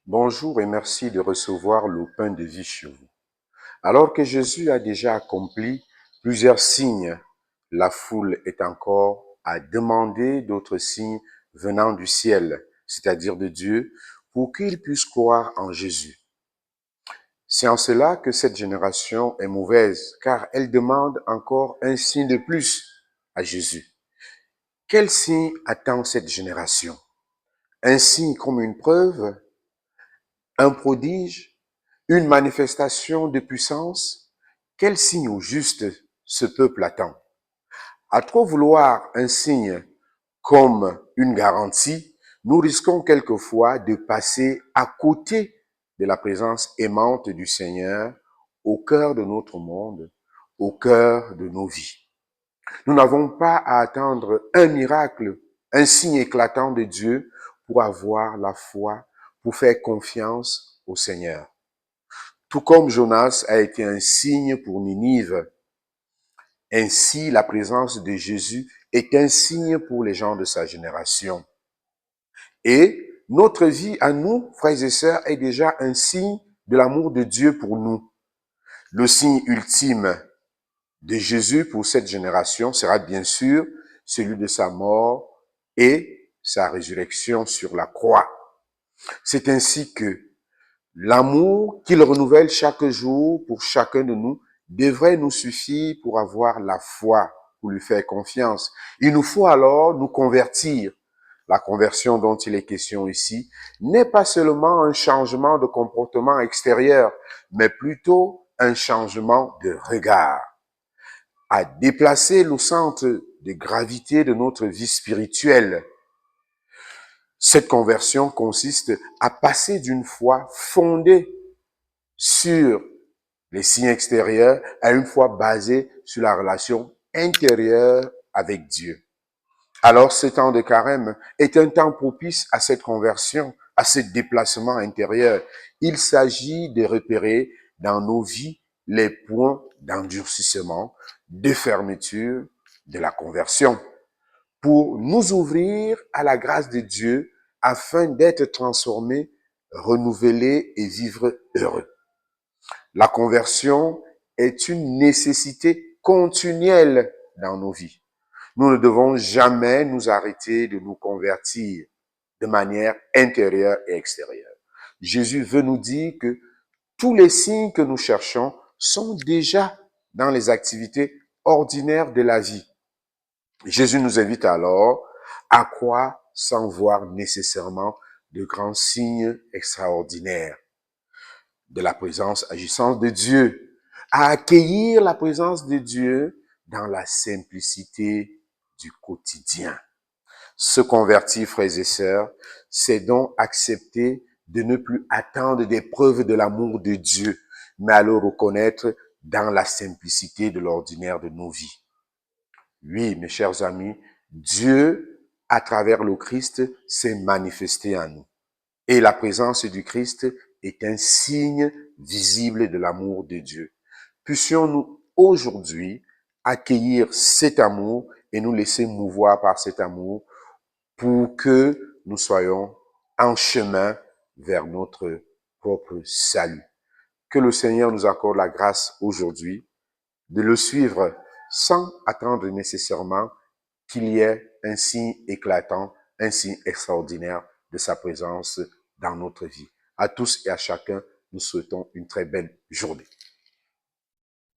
Bonjour et merci de recevoir le pain de vie chez vous. Alors que Jésus a déjà accompli plusieurs signes, la foule est encore à demander d'autres signes venant du ciel, c'est-à-dire de Dieu, pour qu'ils puissent croire en Jésus. C'est en cela que cette génération est mauvaise, car elle demande encore un signe de plus à Jésus. Quel signe attend cette génération? Un signe comme une preuve? Un prodige? Une manifestation de puissance? Quel signe au juste ce peuple attend? À trop vouloir un signe comme une garantie, nous risquons quelquefois de passer à côté de la présence aimante du Seigneur au cœur de notre monde, au cœur de nos vies. Nous n'avons pas à attendre un miracle, un signe éclatant de Dieu pour avoir la foi, pour faire confiance au Seigneur. Tout comme Jonas a été un signe pour Ninive, ainsi la présence de Jésus est un signe pour les gens de sa génération. Et notre vie à nous, frères et sœurs, est déjà un signe de l'amour de Dieu pour nous. Le signe ultime de Jésus pour cette génération sera bien sûr celui de sa mort et sa résurrection sur la croix. C'est ainsi que l'amour qu'il renouvelle chaque jour pour chacun de nous devrait nous suffire pour avoir la foi, pour lui faire confiance. Il nous faut alors nous convertir. La conversion dont il est question ici n'est pas seulement un changement de comportement extérieur, mais plutôt un changement de regard, à déplacer le centre de gravité de notre vie spirituelle. Cette conversion consiste à passer d'une foi fondée sur les signes extérieurs à une foi basée sur la relation intérieure avec Dieu. Alors, ce temps de carême est un temps propice à cette conversion, à ce déplacement intérieur. Il s'agit de repérer dans nos vies les points d'endurcissement, de fermeture de la conversion, pour nous ouvrir à la grâce de Dieu afin d'être transformés, renouvelés et vivre heureux. La conversion est une nécessité continuelle dans nos vies. Nous ne devons jamais nous arrêter de nous convertir de manière intérieure et extérieure. Jésus veut nous dire que tous les signes que nous cherchons sont déjà dans les activités ordinaires de la vie. Jésus nous invite alors à croire sans voir nécessairement de grands signes extraordinaires de la présence agissante de Dieu, à accueillir la présence de Dieu dans la simplicité du quotidien. Se convertir, frères et sœurs, c'est donc accepter de ne plus attendre des preuves de l'amour de Dieu, mais à le reconnaître dans la simplicité de l'ordinaire de nos vies. Oui, mes chers amis, Dieu, à travers le Christ, s'est manifesté en nous. Et la présence du Christ est un signe visible de l'amour de Dieu. Puissions-nous aujourd'hui accueillir cet amour et nous laisser mouvoir par cet amour pour que nous soyons en chemin vers notre propre salut. Que le Seigneur nous accorde la grâce aujourd'hui de le suivre sans attendre nécessairement qu'il y ait un signe éclatant, un signe extraordinaire de sa présence dans notre vie. À tous et à chacun, nous souhaitons une très belle journée.